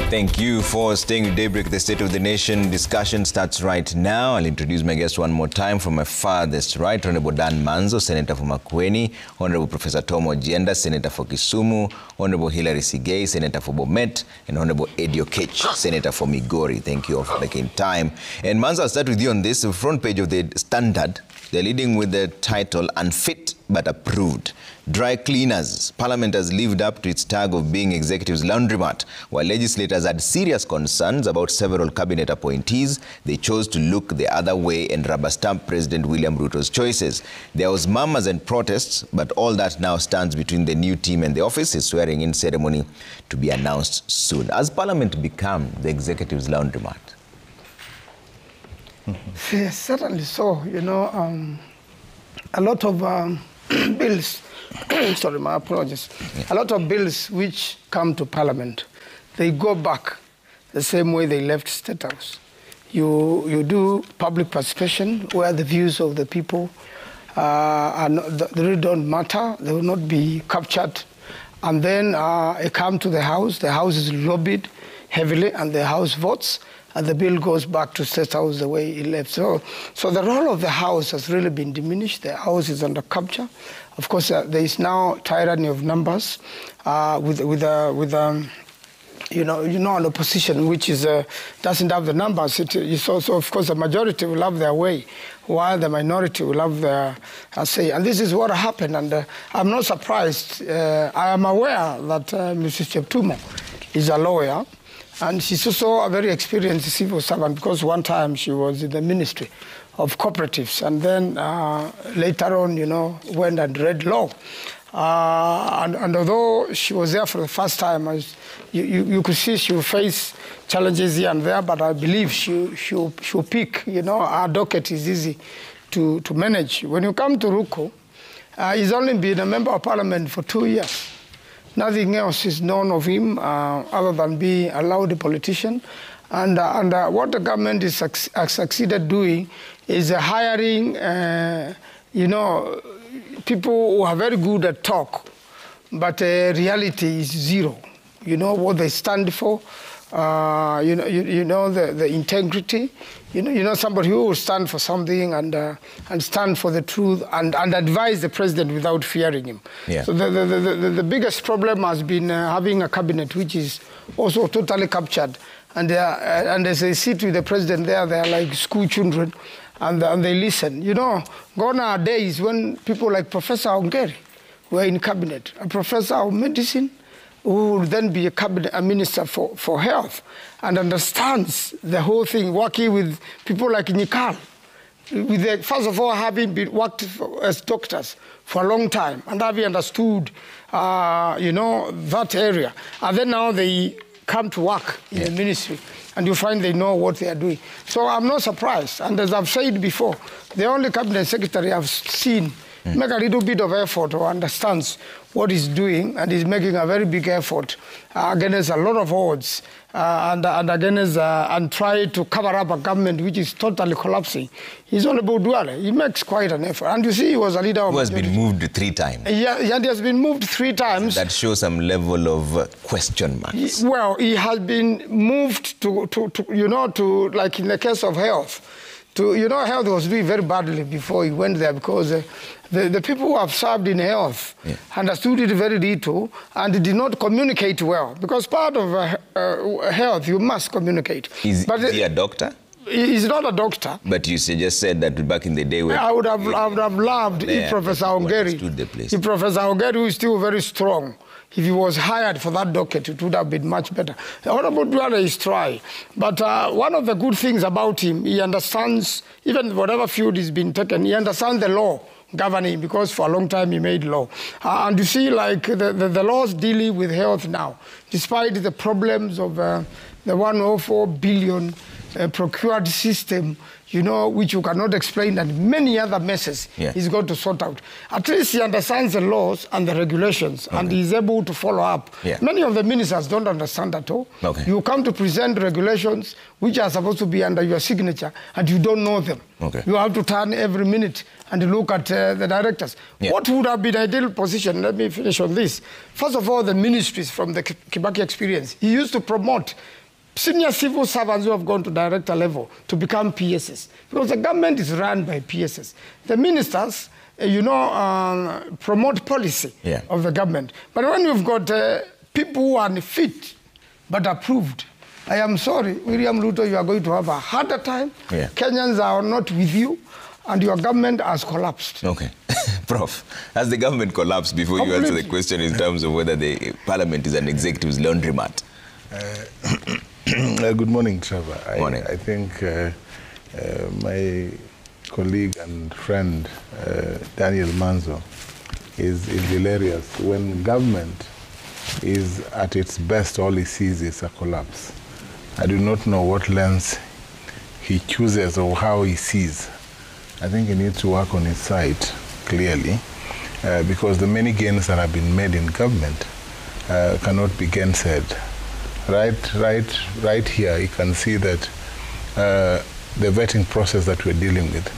Thank you for staying with Daybreak. The State of the Nation discussion starts right now. I'll introduce my guest one more time. From my farthest right, Honorable Dan Manzo, Senator for Makueni, Honorable Professor Tom Ojienda, Senator for Kisumu, Honorable Hilary Sigei, Senator for Bomet, and Honorable Eddie Oketch, Senator for Migori. Thank you all for making time. And Manzo, I'll start with you on this. The front page of the Standard, they're leading with the title, Unfit but Approved. Dry cleaners. Parliament has lived up to its tag of being executive's laundromat. While legislators had serious concerns about several cabinet appointees, they chose to look the other way and rubber stamp President William Ruto's choices. There was murmurs and protests, but all that now stands between the new team and the office. His swearing-in ceremony to be announced soon. Has Parliament become the executive's laundromat? Yes, certainly so. You know, a lot of bills, sorry, my apologies. Yeah. A lot of bills which come to Parliament, they go back the same way they left State House. You do public participation where the views of the people they really don't matter. They will not be captured. And then it comes to the House is lobbied heavily, and the House votes, and the bill goes back to State House the way it left. So the role of the House has really been diminished. The House is under capture. Of course, there is now tyranny of numbers with an opposition which is doesn't have the numbers. It is also, of course, the majority will have their way, while the minority will have their say. And this is what happened. And I'm not surprised. I am aware that Mrs. Cheptumo is a lawyer. And she's also a very experienced civil servant, because one time she was in the Ministry of Cooperatives, and then later on, you know, went and read law. And although she was there for the first time, as you could see she will face challenges here and there, but I believe she'll pick, you know, our docket is easy to manage. When you come to Ruko, he's only been a member of Parliament for 2 years. Nothing else is known of him other than being a loud politician. And what the government has succeeded doing is hiring, people who are very good at talk, but reality is zero. You know what they stand for. The integrity. You know somebody who will stand for something and stand for the truth and advise the president without fearing him. Yeah. So the biggest problem has been having a cabinet which is also totally captured, and as they sit with the president there, they are like school children, and they listen. You know, gone are days when people like Professor Ongeri were in cabinet, a professor of medicine, who will then be a minister for health and understands the whole thing, working with people like Nikal, first of all having worked as doctors for a long time and having understood, that area. And then now they come to work in the ministry, and you find they know what they are doing. So I'm not surprised. And as I've said before, the only cabinet secretary I've seen make a little bit of effort or understands what he's doing, and he's making a very big effort against a lot of odds and against and try to cover up a government which is totally collapsing. He's Honorable Duale. He makes quite an effort. And you see, he was a leader of... Who has been moved 3 times. Yeah, he has been moved 3 times. That shows some level of question marks. He has been moved to like in the case of health, health was doing very badly before he went there, because the people who have served in health understood it very little and did not communicate well. Because part of health, you must communicate. Is he a doctor? He's not a doctor. But you just said that back in the day... I would have loved if Professor Ongeri, who is still very strong, if he was hired for that docket, it would have been much better. Honorable Duale is trying. But one of the good things about him, he understands, even whatever field he's been taken, he understands the law governing, because for a long time he made law. And you see, like, the laws dealing with health now, despite the problems of the 104 billion procured system you know, which you cannot explain, and many other messes he's got to sort out. At least he understands the laws and the regulations, and he's able to follow up. Many of the ministers don't understand at all. You come to present regulations which are supposed to be under your signature, and you don't know them. You have to turn every minute and look at the directors. What would have been ideal position? Let me finish on this. First of all, the ministries from the Kibaki experience. He used to promote senior civil servants who have gone to director level to become PSs, because the government is run by PSs. The ministers, you know, promote policy of the government. But when you've got people who are fit but approved, I am sorry, William Ruto, you are going to have a harder time. Kenyans are not with you, and your government has collapsed. Prof, has the government collapsed before you answer the question in terms of whether the parliament is an executive's laundromat? Good morning, Trevor. Morning. I think my colleague and friend, Daniel Manzo, is hilarious. When government is at its best, all he sees is a collapse. I do not know what lens he chooses or how he sees. I think he needs to work on his side, clearly, because the many gains that have been made in government cannot be gainsaid. Right here, you can see that the vetting process that we're dealing with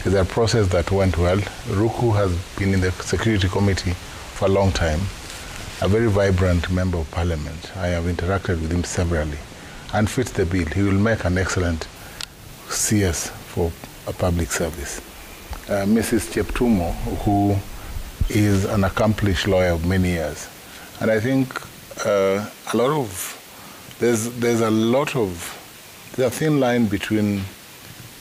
is a process that went well. Ruku has been in the Security Committee for a long time, a very vibrant member of Parliament. I have interacted with him severally, and fits the bill. He will make an excellent CS for a public service. Mrs. Cheptumo, who is an accomplished lawyer of many years, and I think there's a thin line between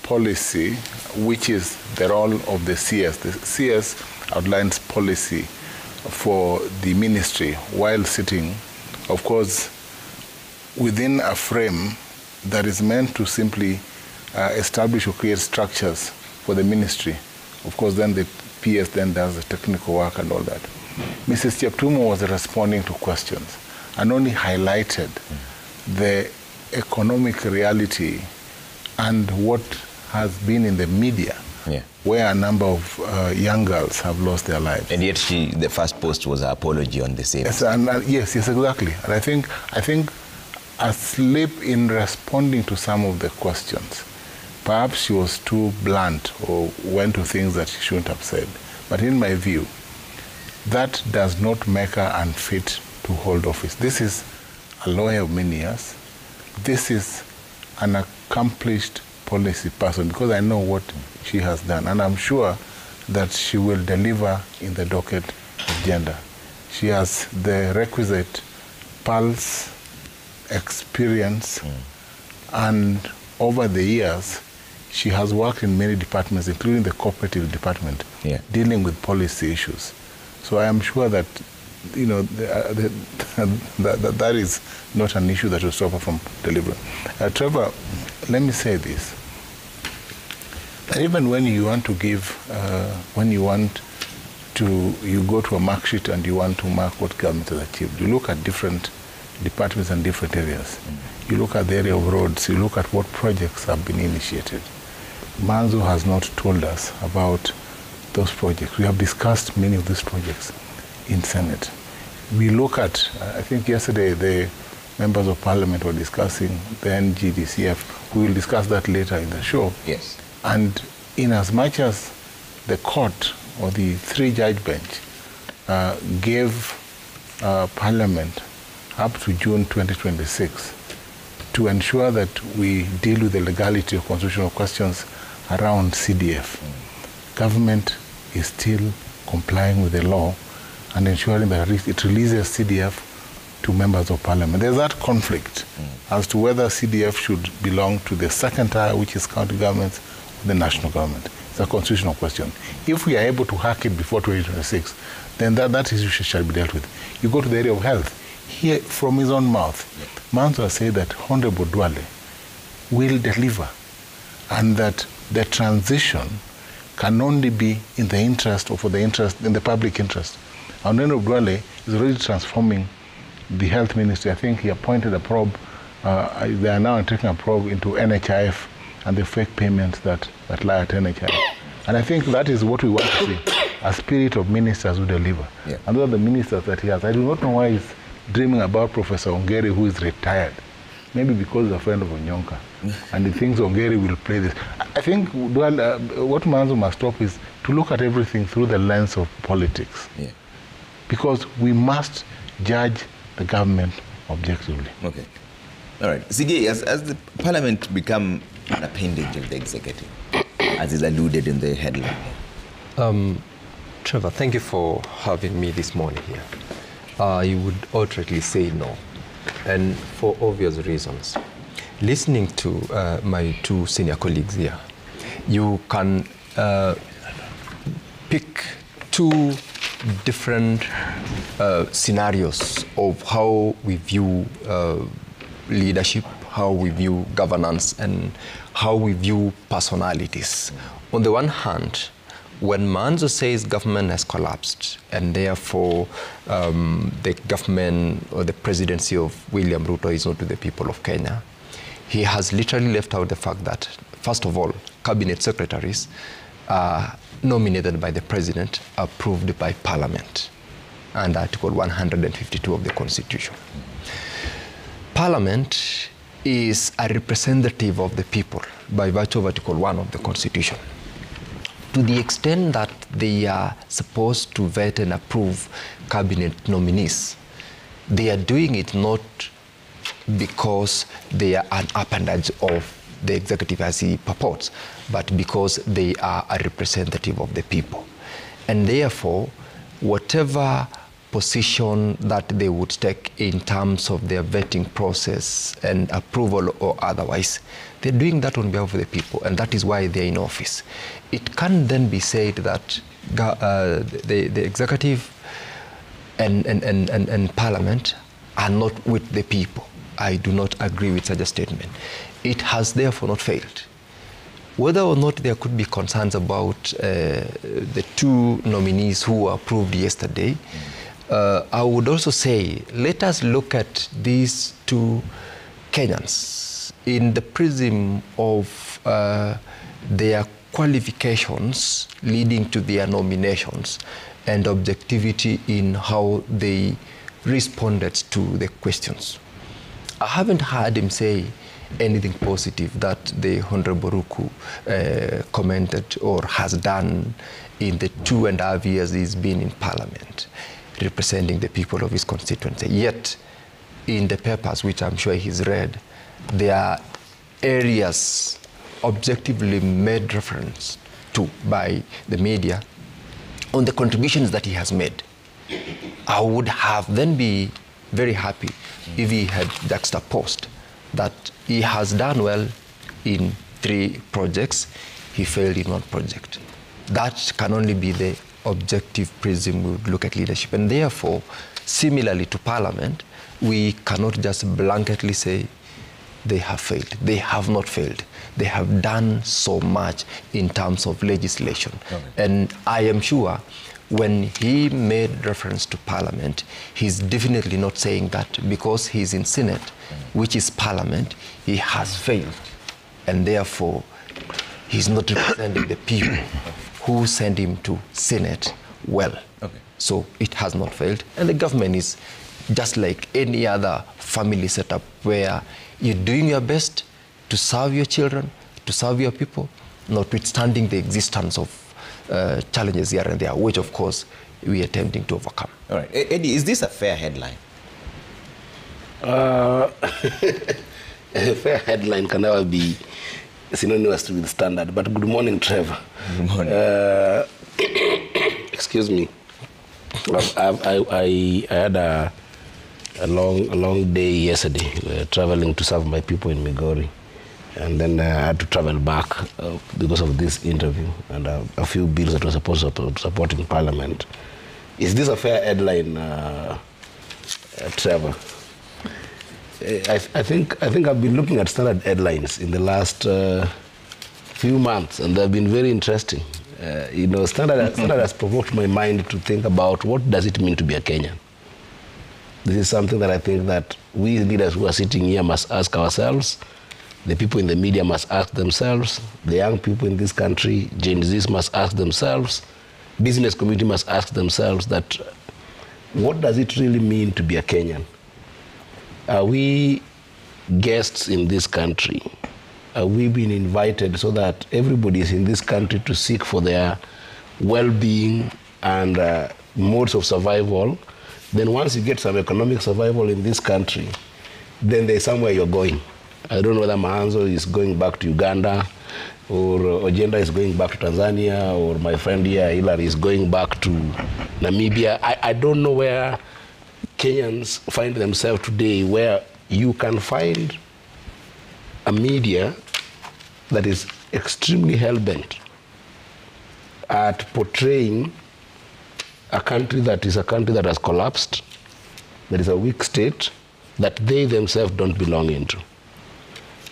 policy, which is the role of the CS. The CS outlines policy for the ministry while sitting, of course, within a frame that is meant to simply establish or create structures for the ministry. Of course, then the PS then does the technical work and all that. Mrs. Cheptumo was responding to questions and only highlighted the economic reality and what has been in the media, where a number of young girls have lost their lives. And yet the first post was an apology on the same. Yes, yes, exactly. And I think a slip in responding to some of the questions. Perhaps she was too blunt or went to things that she shouldn't have said. But in my view, that does not make her unfit to hold office. This is a lawyer of many years. This is an accomplished policy person, because I know what she has done, and I'm sure that she will deliver in the docket agenda. She has the requisite pulse, experience, and over the years, she has worked in many departments, including the cooperative department, dealing with policy issues. So I am sure that, you know, that is not an issue that will stop her from delivering. Trevor, let me say this. That even when you want to give, you go to a mark sheet and you want to mark what government has achieved, you look at different departments and different areas. You look at the area of roads, you look at what projects have been initiated. Manzo has not told us about those projects. We have discussed many of these projects in Senate. We look at, I think yesterday the members of Parliament were discussing the NGDCF. We will discuss that later in the show. Yes. And in as much as the court or the three-judge bench gave Parliament up to June 2026 to ensure that we deal with the legality of constitutional questions around CDF, government is still complying with the law and ensuring that it releases CDF to members of Parliament. There's that conflict as to whether CDF should belong to the second tier, which is county governments, or the national government. It's a constitutional question. If we are able to hack it before 2026, then that issue shall be dealt with. You go to the area of health. Here, from his own mouth, Manzo has said that Honorable Duale will deliver, and that the transition can only be in the interest or in the public interest. Honorable Duale is already transforming the health ministry. I think he appointed a probe. They are now taking a probe into NHIF and the fake payments that lie at NHI. And I think that is what we want to see, a spirit of ministers who deliver. Yeah. And those are the ministers that he has. I do not know why he's dreaming about Professor Ongeri, who is retired. Maybe because he's a friend of Onyonka, and he thinks Ongeri will play this. I think what Manzo must stop is to look at everything through the lens of politics. Yeah. Because we must judge the government objectively. Okay. All right. Sige, as the parliament become an appendage of the executive, as is alluded in the headline? Trevor, thank you for having me this morning here. I would outrightly say no, and for obvious reasons. Listening to my two senior colleagues here, you can pick two different scenarios of how we view leadership, how we view governance, and how we view personalities. On the one hand, when Manzo says government has collapsed and therefore the government or the presidency of William Ruto is not to the people of Kenya, he has literally left out the fact that, first of all, cabinet secretaries are nominated by the president, approved by parliament, under Article 152 of the Constitution. Parliament is a representative of the people by virtue of Article 1 of the Constitution. To the extent that they are supposed to vet and approve cabinet nominees, they are doing it not because they are an appendage of the executive as he purports, but because they are a representative of the people. And therefore, whatever position that they would take in terms of their vetting process and approval or otherwise, they're doing that on behalf of the people, and that is why they're in office. It can then be said that the executive and parliament are not with the people. I do not agree with such a statement. It has therefore not failed. Whether or not there could be concerns about the two nominees who were approved yesterday, I would also say, let us look at these two Kenyans in the prism of their qualifications leading to their nominations and objectivity in how they responded to the questions. I haven't heard him say anything positive that the Honorable Ruku commented or has done in the 2.5 years he's been in Parliament, representing the people of his constituency. Yet, in the papers, which I'm sure he's read, there are areas objectively made reference to by the media on the contributions that he has made. I would have then be very happy if he had juxtaposed that he has done well in 3 projects, he failed in 1 project. That can only be the objective prism we would look at leadership. And therefore, similarly to Parliament, we cannot just blanketly say they have failed. They have not failed. They have done so much in terms of legislation. Okay. And I am sure when he made reference to Parliament, he's definitely not saying that because he's in Senate, which is Parliament, he has failed. And therefore, he's not representing the people who sent him to Senate well. Okay. So it has not failed. And the government is just like any other family setup where you're doing your best to serve your children, to serve your people, notwithstanding the existence of challenges here and there, which of course we are attempting to overcome. All right. Eddie, is this a fair headline? A fair headline can never be synonymous with standard, but good morning, Trevor. Good morning. Excuse me. I had a long day yesterday traveling to serve my people in Migori. And then I had to travel back because of this interview and a few bills that were supposed to support in Parliament. Is this a fair headline, Trevor? I think I've been looking at standard headlines in the last few months, and they've been very interesting. Standard has provoked my mind to think about what does it mean to be a Kenyan. This is something that I think that we leaders who are sitting here must ask ourselves. The people in the media must ask themselves. The young people in this country, Gen Zs, must ask themselves. Business community must ask themselves that, what does it really mean to be a Kenyan? Are we guests in this country? Are we being invited so that everybody is in this country to seek for their well-being and modes of survival? Then once you get some economic survival in this country, then there's somewhere you're going. I don't know whether Maanzo is going back to Uganda, or Ojenda is going back to Tanzania, or my friend here, Hilary, is going back to Namibia. I don't know where Kenyans find themselves today, where you can find a media that is extremely hell-bent at portraying a country that is a country that has collapsed, that is a weak state, that they themselves don't belong into.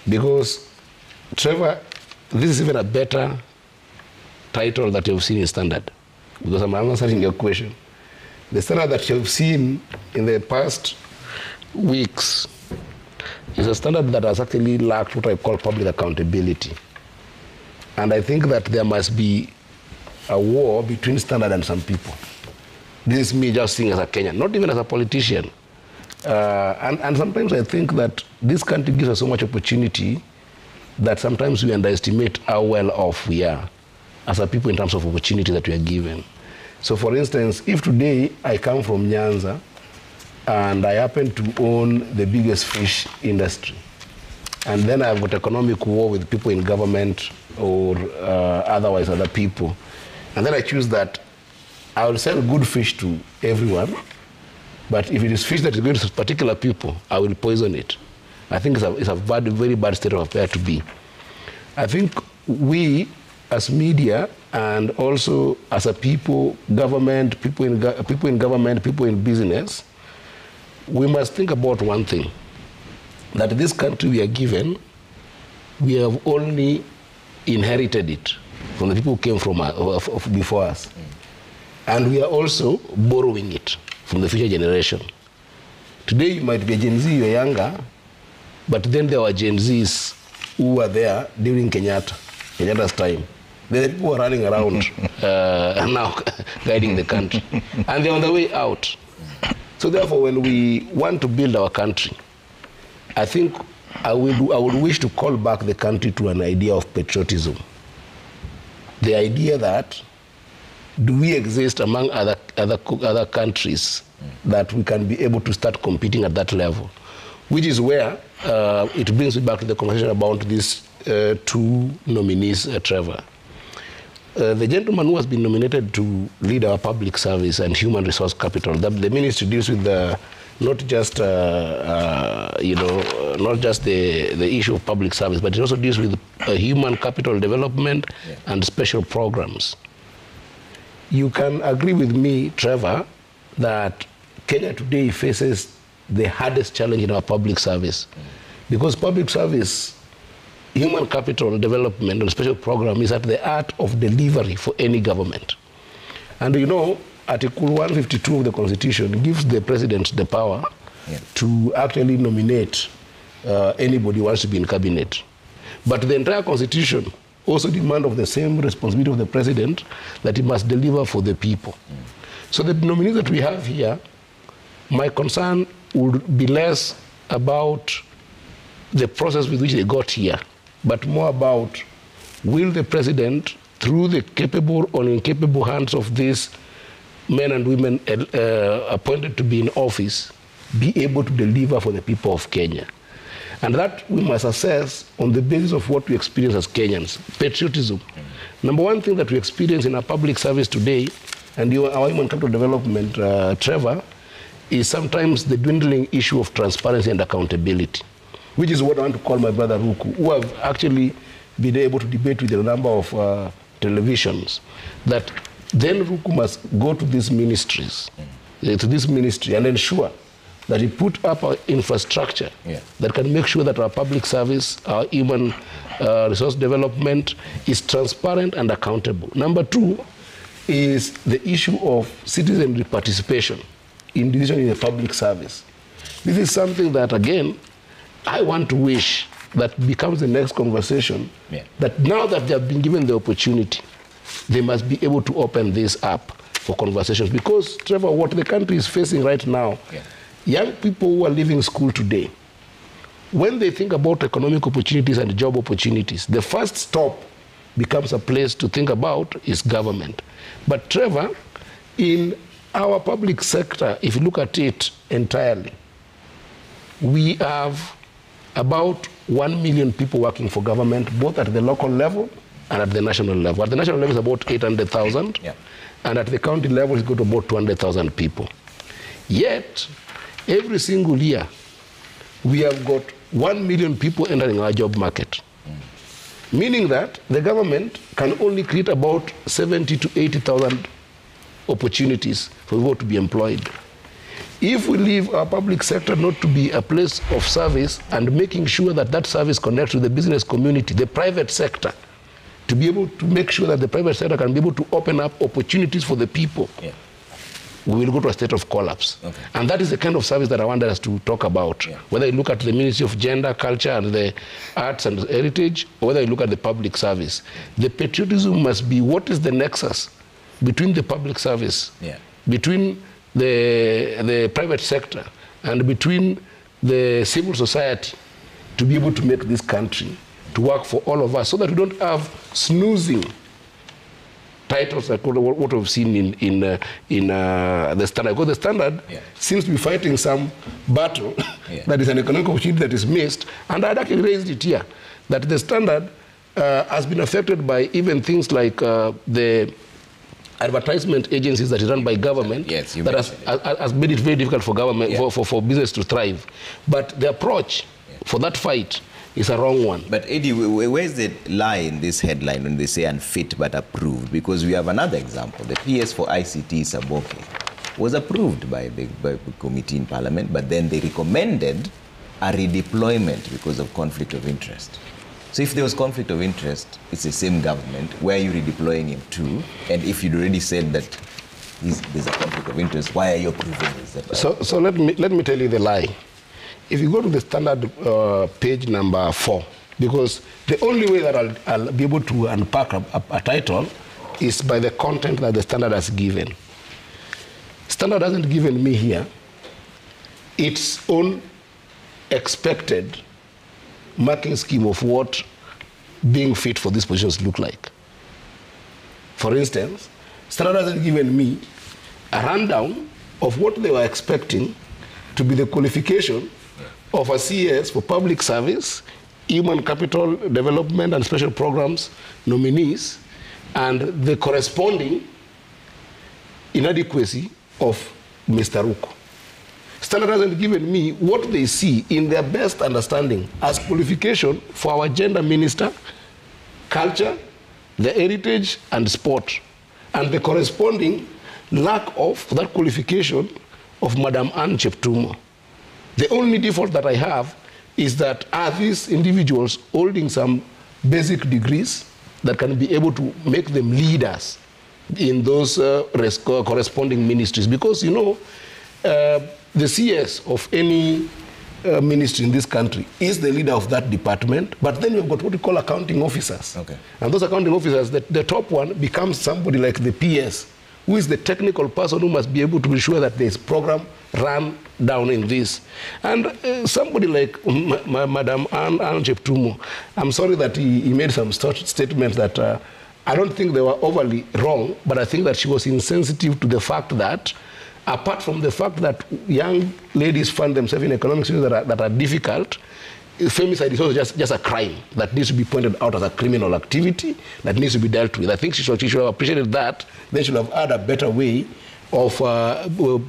Because, Trevor, this is even a better title that you've seen in Standard, because I'm answering your question. The Standard that you've seen in the past weeks is a Standard that has actually lacked what I call public accountability. And I think that there must be a war between Standard and some people. This is me just seeing as a Kenyan, not even as a politician. And sometimes I think that this country gives us so much opportunity that sometimes we underestimate how well off we are as a people in terms of opportunity that we are given. So for instance, if today I come from Nyanza and I happen to own the biggest fish industry, and then I've got economic war with people in government or otherwise other people, and then I choose that I will sell good fish to everyone, but if it is fish that is going to particular people, I will poison it. I think it's a very bad state of affairs to be. I think we, as media, and also as a people, government, people in government, people in business, we must think about one thing, that this country we are given, we have only inherited it from the people who came from before us. And we are also borrowing it from the future generation. Today you might be a Gen Z, you're younger, but then there were Gen Zs who were there during Kenyatta's time. The people who are running around now guiding the country. And they're on the way out. So therefore, when we want to build our country, I think I would wish to call back the country to an idea of patriotism. The idea that, do we exist among other countries that we can be able to start competing at that level? Which is where it brings me back to the conversation about these two nominees, Trevor. The gentleman who has been nominated to lead our public service and human resource capital, the ministry deals with not just not just the issue of public service, but it also deals with human capital development and special programs. You can agree with me, Trevor, that Kenya today faces the hardest challenge in our public service. Because public service, human capital development and special program is at the heart of delivery for any government. And you know, Article 152 of the Constitution gives the president the power to actually nominate anybody who wants to be in cabinet. But the entire Constitution also demands of the same responsibility of the president that he must deliver for the people. So the nominees that we have here, my concern would be less about the process with which they got here, but more about, will the president, through the capable or incapable hands of these men and women appointed to be in office, be able to deliver for the people of Kenya? And that we must assess on the basis of what we experience as Kenyans, patriotism. Number one thing that we experience in our public service today, and our human capital development, Trevor, is sometimes the dwindling issue of transparency and accountability, which is what I want to call my brother Ruku, who have actually been able to debate with a number of televisions, that then Ruku must go to these ministries, to this ministry, and ensure that he put up our infrastructure that can make sure that our public service, our human resource development is transparent and accountable. Number two is the issue of citizenry participation in decision in the public service. This is something that, again, I want to wish that becomes the next conversation, that now that they have been given the opportunity, they must be able to open this up for conversations. Because, Trevor, what the country is facing right now, young people who are leaving school today, when they think about economic opportunities and job opportunities, the first stop becomes a place to think about is government. But Trevor, in our public sector, if you look at it entirely, we have about 1 million people working for government, both at the local level and at the national level. At the national level, it's about 800,000, and at the county level, it's got about 200,000 people. Yet, every single year, we have got 1 million people entering our job market. Meaning that the government can only create about 70 to 80,000 opportunities for people to be employed. If we leave our public sector not to be a place of service and making sure that that service connects with the business community, the private sector, to be able to make sure that the private sector can be able to open up opportunities for the people, we will go to a state of collapse. And that is the kind of service that I wanted us to talk about. Whether you look at the Ministry of Gender, Culture, and the Arts and Heritage, or whether you look at the public service, the patriotism must be what is the nexus between the public service, between the private sector, and between the civil society to be able to make this country to work for all of us, so that we don't have snoozing titles like what we've seen in the Standard. Because the Standard seems to be fighting some battle that is an economic opportunity that is missed. And I'd actually raised it here, that the Standard has been affected by even things like the advertisement agencies that is run by government, that has made it very difficult for government, for business to thrive. But the approach for that fight is a wrong one. But Eddie, where's the lie in this headline when they say unfit but approved? Because we have another example. The PS for ICT Saboke was approved by the committee in Parliament, but then they recommended a redeployment because of conflict of interest. So if there was conflict of interest, it's the same government. Where are you redeploying him to? And if you'd already said that there's a conflict of interest, why are you approving this? So let me tell you the lie. If you go to the Standard page number 4, because the only way that I'll be able to unpack a title is by the content that the Standard has given. Standard hasn't given me here its own expected marking scheme of what being fit for these positions look like. For instance, Standard hasn't given me a rundown of what they were expecting to be the qualification of a CS for public service, human capital development and special programs nominees, and the corresponding inadequacy of Mr. Ruku. Standard hasn't given me what they see in their best understanding as qualification for our gender minister, culture, the heritage and sport, and the corresponding lack of that qualification of Madam Anne Cheptumo. The only default that I have is that are these individuals holding some basic degrees that can be able to make them leaders in those corresponding ministries? Because, you know, the CS of any ministry in this country is the leader of that department, but then you've got what we call accounting officers. And those accounting officers, the top one becomes somebody like the PS, who is the technical person who must be able to ensure that there's program run down in this. And somebody like Madam Anne Cheptumo, I'm sorry that he made some statements that I don't think they were overly wrong, but I think that she was insensitive to the fact that, apart from the fact that young ladies find themselves in economic situations that are difficult, femicide is also just a crime that needs to be pointed out as a criminal activity that needs to be dealt with. I think she should have appreciated that. They should have had a better way of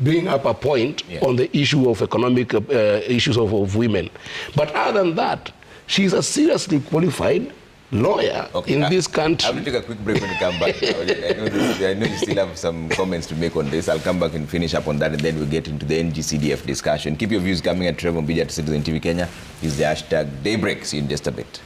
bringing up a point on the issue of economic issues of women. But other than that, she's a seriously qualified lawyer in this country. I will take a quick break when you come back. I know you still have some comments to make on this. I'll come back and finish up on that, and then we'll get into the NGCDF discussion. Keep your views coming at Trevor Mbija at Citizen TV Kenya. Use the hashtag Daybreak. See you in just a bit.